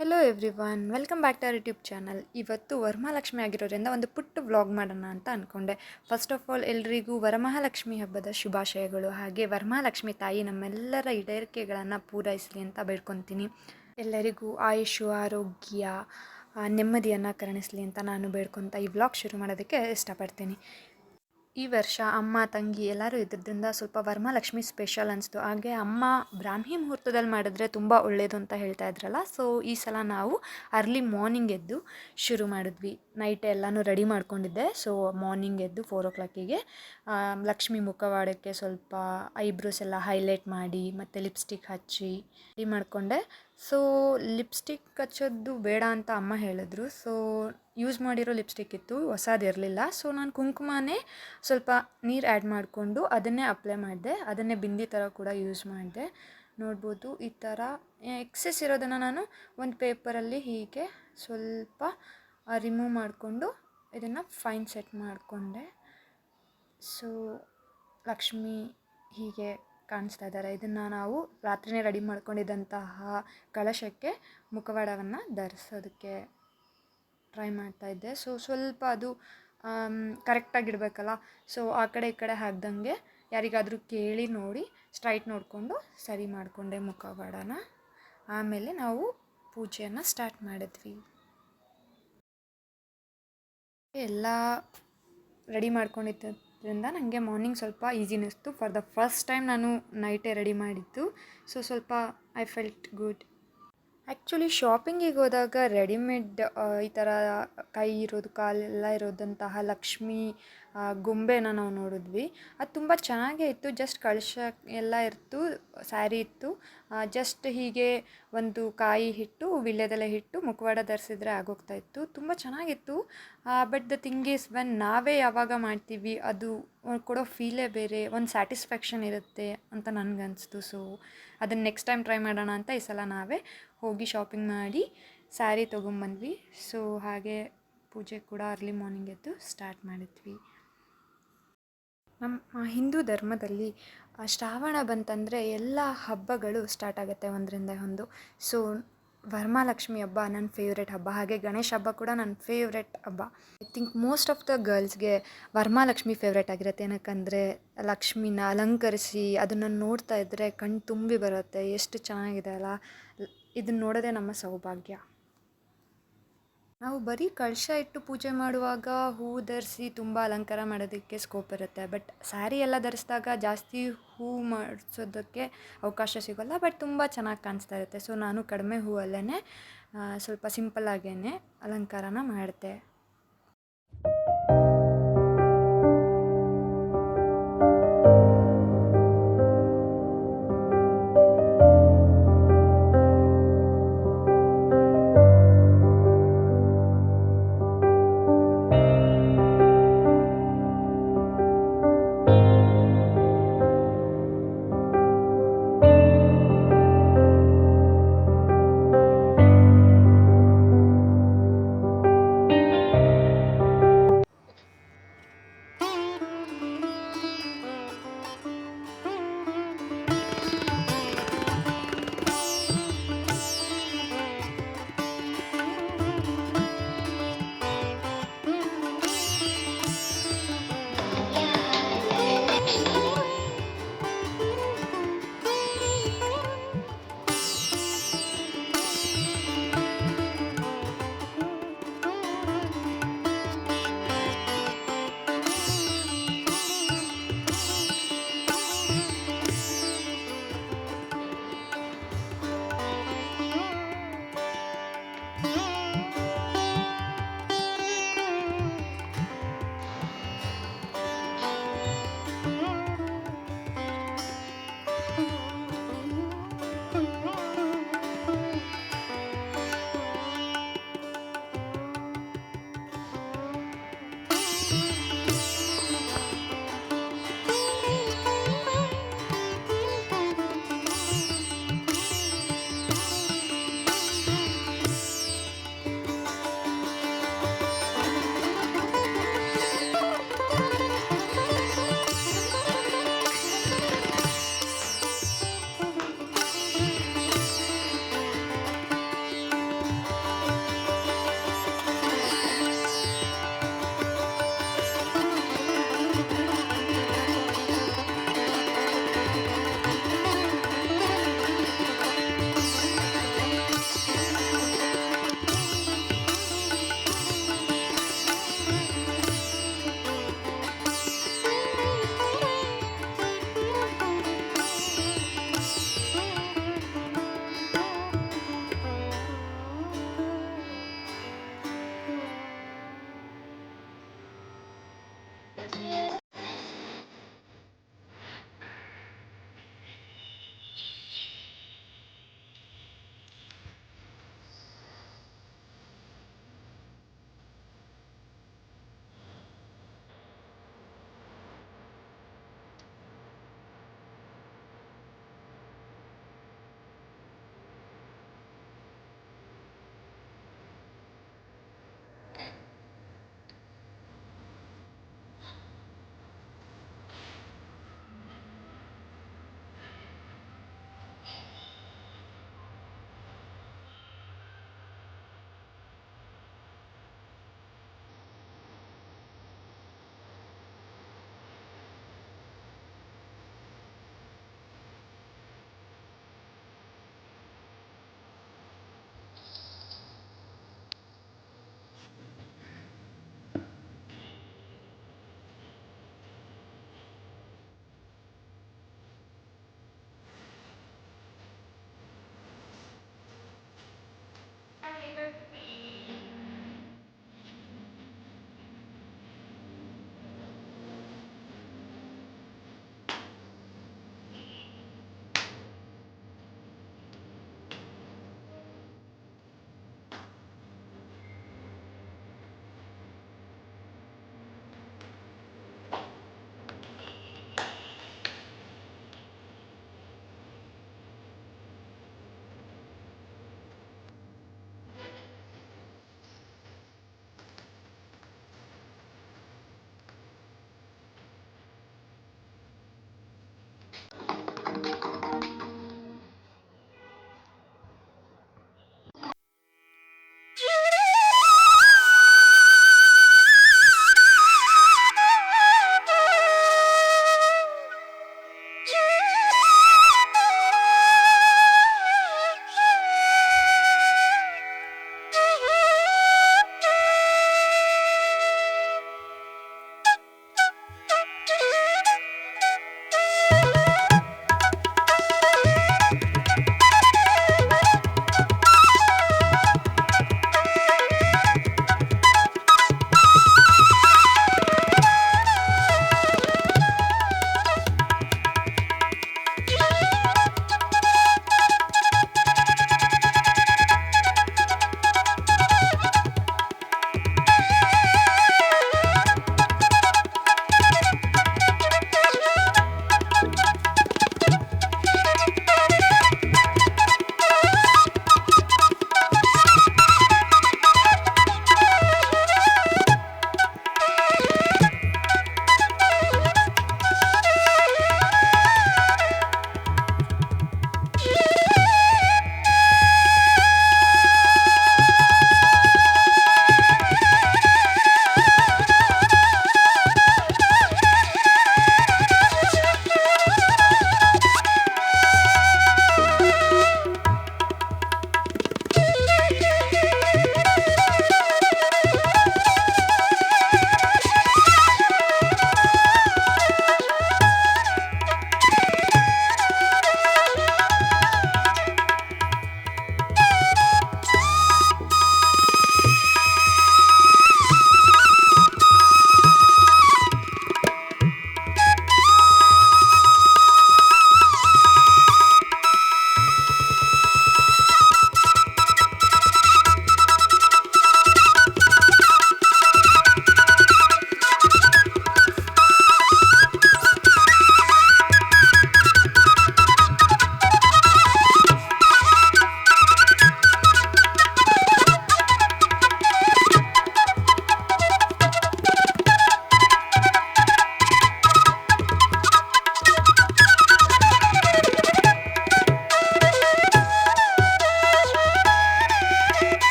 Hello everyone, welcome back to our YouTube channel. ಇವತ್ತು ವರಮಹಾಲಕ್ಷ್ಮಿ ಆಗಿರೋದ್ರಿಂದ ಒಂದು ಪುಟ್ಟ ವ್ಲಾಗ್ ಮಾಡೋಣ ಅಂತ ಅಂದ್ಕೊಂಡೆ. ಫಸ್ಟ್ ಆಫ್ ಆಲ್ ಎಲ್ರಿಗೂ ವರಮಹಾಲಕ್ಷ್ಮಿ ಹಬ್ಬದ ಶುಭಾಶಯಗಳು. ಹಾಗೆ ವರಮಹಾಲಕ್ಷ್ಮಿ ತಾಯಿ ನಮ್ಮೆಲ್ಲರ ಈಡೇರಿಕೆಗಳನ್ನು ಪೂರೈಸಲಿ ಅಂತ ಬೇಡ್ಕೊತೀನಿ. ಎಲ್ಲರಿಗೂ ಆಯುಷು, ಆರೋಗ್ಯ, ನೆಮ್ಮದಿಯನ್ನು ಕರುಣಿಸಲಿ ಅಂತ ನಾನು ಬೇಡ್ಕೊತ ಈ ವ್ಲಾಗ್ ಶುರು ಮಾಡೋದಕ್ಕೆ ಇಷ್ಟಪಡ್ತೀನಿ. ಈ ವರ್ಷ ಅಮ್ಮ ತಂಗಿ ಎಲ್ಲರೂ ಇದ್ದಿದ್ದರಿಂದ ಸ್ವಲ್ಪ ವರಮಹಾಲಕ್ಷ್ಮಿ ಸ್ಪೆಷಲ್ ಅನಿಸ್ತು. ಹಾಗೆ ಅಮ್ಮ ಬ್ರಾಹ್ಮಿ ಮುಹೂರ್ತದಲ್ಲಿ ಮಾಡಿದ್ರೆ ತುಂಬ ಒಳ್ಳೆಯದು ಅಂತ ಹೇಳ್ತಾ ಇದ್ರಲ್ಲ, ಸೊ ಈ ಸಲ ನಾವು ಅರ್ಲಿ ಮಾರ್ನಿಂಗ್ ಎದ್ದು ಶುರು ಮಾಡಿದ್ವಿ. ನೈಟ್ ಎಲ್ಲನೂ ರೆಡಿ ಮಾಡ್ಕೊಂಡಿದ್ದೆ. ಸೊ ಮಾರ್ನಿಂಗ್ ಎದ್ದು 4 o'clock ಲಕ್ಷ್ಮಿ ಮುಖವಾಡಕ್ಕೆ ಸ್ವಲ್ಪ ಐಬ್ರೋಸ್ ಎಲ್ಲ ಹೈಲೈಟ್ ಮಾಡಿ ಮತ್ತು ಲಿಪ್ಸ್ಟಿಕ್ ಹಚ್ಚಿ ರೆಡಿ ಮಾಡಿಕೊಂಡೆ. ಸೊ ಲಿಪ್ಸ್ಟಿಕ್ ಹಚ್ಚೋದು ಬೇಡ ಅಂತ ಅಮ್ಮ ಹೇಳಿದ್ರು. ಸೊ ಯೂಸ್ ಮಾಡಿರೋ ಲಿಪ್ಸ್ಟಿಕ್ ಇತ್ತು, ಹೊಸದಿರಲಿಲ್ಲ. ಸೊ ನಾನು ಕುಂಕುಮನೇ ಸ್ವಲ್ಪ ನೀರು ಆ್ಯಡ್ ಮಾಡಿಕೊಂಡು ಅದನ್ನೇ ಅಪ್ಲೈ ಮಾಡಿದೆ. ಅದನ್ನೇ ಬಿಂದಿ ಥರ ಕೂಡ ಯೂಸ್ ಮಾಡಿದೆ. ನೋಡ್ಬೋದು ಈ ಥರ ಎಕ್ಸೆಸ್ ಇರೋದನ್ನು ನಾನು ಒಂದು ಪೇಪರಲ್ಲಿ ಹೀಗೆ ಸ್ವಲ್ಪ ರಿಮೂವ್ ಮಾಡಿಕೊಂಡು ಇದನ್ನು ಫೈನ್ ಸೆಟ್ ಮಾಡಿಕೊಂಡೆ. ಸೊ ಲಕ್ಷ್ಮಿ ಹೀಗೆ ಕಾಣಿಸ್ತಾ ಇದ್ದಾರೆ. ಇದನ್ನು ನಾವು ರಾತ್ರಿಯೇ ರೆಡಿ ಮಾಡ್ಕೊಂಡಿದ್ದಂತಹ ಕಳಶಕ್ಕೆ ಮುಖವಾಡವನ್ನು ಧರಿಸೋದಕ್ಕೆ ಟ್ರೈ ಮಾಡ್ತಾಯಿದ್ದೆ. ಸೊ ಸ್ವಲ್ಪ ಅದು ಕರೆಕ್ಟಾಗಿಡಬೇಕಲ್ಲ, ಸೊ ಆ ಕಡೆ ಈ ಕಡೆ ಹಾಕ್ದಂಗೆ ಯಾರಿಗಾದರೂ ಕೇಳಿ ನೋಡಿ ಸ್ಟ್ರೈಟ್ ನೋಡಿಕೊಂಡು ಸರಿ ಮಾಡಿಕೊಂಡೆ ಮುಖವಾಡನ. ಆಮೇಲೆ ನಾವು ಪೂಜೆಯನ್ನು ಸ್ಟಾರ್ಟ್ ಮಾಡಿದ್ವಿ. ಎಲ್ಲ ರೆಡಿ ಮಾಡ್ಕೊಂಡಿದ್ದರಿಂದ ನನಗೆ ಮಾರ್ನಿಂಗ್ ಸ್ವಲ್ಪ ಈಸಿ ಅನ್ನಿಸ್ತು. ಫಾರ್ ದ ಫಸ್ಟ್ ಟೈಮ್ ನಾನು ನೈಟೇ ರೆಡಿ ಮಾಡಿದ್ದು. ಸೊ ಸ್ವಲ್ಪ ಐ ಫೆಲ್ಟ್ ಗುಡ್. ಆ್ಯಕ್ಚುಲಿ ಶಾಪಿಂಗಿಗೆ ಹೋದಾಗ ರೆಡಿಮೇಡ್ ಈ ಥರ ಕೈ ಇರೋದು, ಕಾಲೆಲ್ಲ ಇರೋದಂತಹ ಲಕ್ಷ್ಮಿ ಗೊಂಬೆನ ನಾವು ನೋಡಿದ್ವಿ. ಅದು ತುಂಬ ಚೆನ್ನಾಗೇ ಇತ್ತು. ಜಸ್ಟ್ ಕಳಶ ಎಲ್ಲ ಇತ್ತು, ಸ್ಯಾರಿ ಇತ್ತು. ಜಸ್ಟ್ ಹೀಗೆ ಒಂದು ಕಾಯಿ ಇಟ್ಟು ವೀಳ್ಯದೆಲೆ ಇಟ್ಟು ಮುಖವಾಡ ಧರಿಸಿದ್ರೆ ಆಗೋಗ್ತಾಯಿತ್ತು. ತುಂಬ ಚೆನ್ನಾಗಿತ್ತು. But the thing is when ನಾವೇ ಯಾವಾಗ ಮಾಡ್ತೀವಿ ಅದು ಕೊಡೋ ಫೀಲೇ ಬೇರೆ, ಒಂದು ಸ್ಯಾಟಿಸ್ಫ್ಯಾಕ್ಷನ್ ಇರುತ್ತೆ ಅಂತ ನನಗನ್ನಿಸ್ತು. ಸೊ ಅದನ್ನು ನೆಕ್ಸ್ಟ್ ಟೈಮ್ ಟ್ರೈ ಮಾಡೋಣ ಅಂತ ಈ ಸಲ ನಾವೇ ಹೋಗಿ ಶಾಪಿಂಗ್ ಮಾಡಿ ಸ್ಯಾರಿ ತೊಗೊಂಬಂದ್ವಿ. ಸೊ ಹಾಗೆ ಪೂಜೆ ಕೂಡ ಅರ್ಲಿ ಮಾರ್ನಿಂಗ್ ಎದ್ದು ಸ್ಟಾರ್ಟ್ ಮಾಡಿದ್ವಿ. ನಮ್ಮ ಹಿಂದೂ ಧರ್ಮದಲ್ಲಿ ಶ್ರಾವಣ ಬಂತಂದರೆ ಎಲ್ಲ ಹಬ್ಬಗಳು ಸ್ಟಾರ್ಟ್ ಆಗುತ್ತೆ ಒಂದರಿಂದ ಒಂದು. ಸೊ ವರಮಹಾಲಕ್ಷ್ಮಿ ಹಬ್ಬ ನನ್ನ ಫೇವ್ರೆಟ್ ಹಬ್ಬ. ಹಾಗೆ ಗಣೇಶ ಹಬ್ಬ ಕೂಡ ನನ್ನ ಫೇವ್ರೆಟ್ ಹಬ್ಬ. I think most of the ಗರ್ಲ್ಸ್ಗೆ ವರಮಹಾಲಕ್ಷ್ಮಿ ಫೇವ್ರೆಟ್ ಆಗಿರುತ್ತೆ. ಏನಕ್ಕಂದರೆ ಲಕ್ಷ್ಮಿನ ಅಲಂಕರಿಸಿ ಅದನ್ನು ನೋಡ್ತಾ ಇದ್ದರೆ ಕಣ್ಣು ತುಂಬಿ ಬರುತ್ತೆ. ಎಷ್ಟು ಚೆನ್ನಾಗಿದೆ ಅಲ್ಲ, ಇದನ್ನು ನೋಡೋದೇ ನಮ್ಮ ಸೌಭಾಗ್ಯ. ನಾವು ಬರೀ ಕಳಶ ಇಟ್ಟು ಪೂಜೆ ಮಾಡುವಾಗ ಹೂವು ಧರಿಸಿ ತುಂಬ ಅಲಂಕಾರ ಮಾಡೋದಕ್ಕೆ ಸ್ಕೋಪ್ ಇರುತ್ತೆ. ಬಟ್ ಸ್ಯಾರಿ ಎಲ್ಲ ಧರಿಸಿದಾಗ ಜಾಸ್ತಿ ಹೂವು ಮಾಡಿಸೋದಕ್ಕೆ ಅವಕಾಶ ಸಿಗೋಲ್ಲ. ಬಟ್ ತುಂಬ ಚೆನ್ನಾಗಿ ಕಾಣಿಸ್ತಾ ಇರುತ್ತೆ. ಸೊ ನಾನು ಕಡಿಮೆ ಹೂವಲ್ಲೇ ಸ್ವಲ್ಪ ಸಿಂಪಲ್ಲಾಗೇ ಅಲಂಕಾರನ ಮಾಡಿದೆ.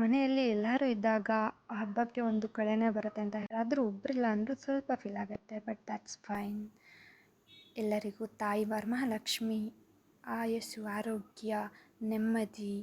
ಮನೆಯಲ್ಲಿ ಎಲ್ಲರೂ ಇದ್ದಾಗ ಆ ಹಬ್ಬಕ್ಕೆ ಒಂದು ಕಳೆನೇ ಬರುತ್ತೆ ಅಂತ ಯಾರಾದರೂ ಒಬ್ಬರಿಲ್ಲ ಅಂದರೂ ಸ್ವಲ್ಪ ಫೀಲ್ ಆಗುತ್ತೆ, ಬಟ್ ದ್ಯಾಟ್ಸ್ ಫೈನ್. ಎಲ್ಲರಿಗೂ ತಾಯಿ ವರಮಹಾಲಕ್ಷ್ಮಿ ಆಯಸ್ಸು, ಆರೋಗ್ಯ, ನೆಮ್ಮದಿ,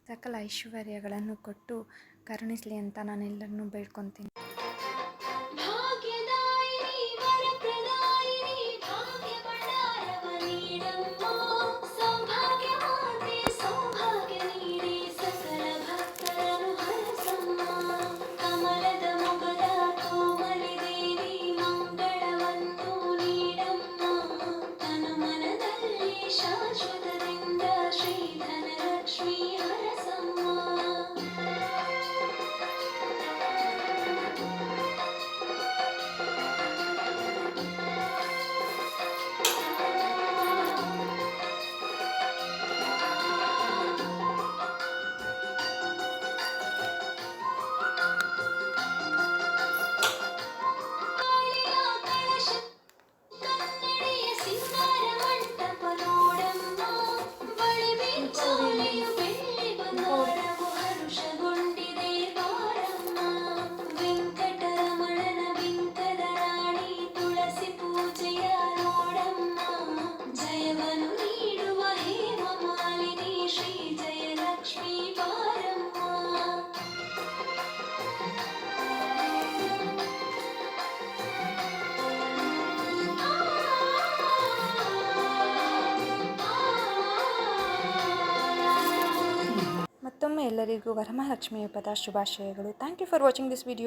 ಸಕಲ ಐಶ್ವರ್ಯಗಳನ್ನು ಕೊಟ್ಟು ಕರುಣಿಸಲಿ ಅಂತ ನಾನೆಲ್ಲರನ್ನೂ ಬೇಡ್ಕೊತೀನಿ. ಮತ್ತೊಮ್ಮೆ ಎಲ್ಲರಿಗೂ ವರಮಹಾಲಕ್ಷ್ಮಿ ಹಬ್ಬದ ಶುಭಾಶಯಗಳು. Thank you for watching this video.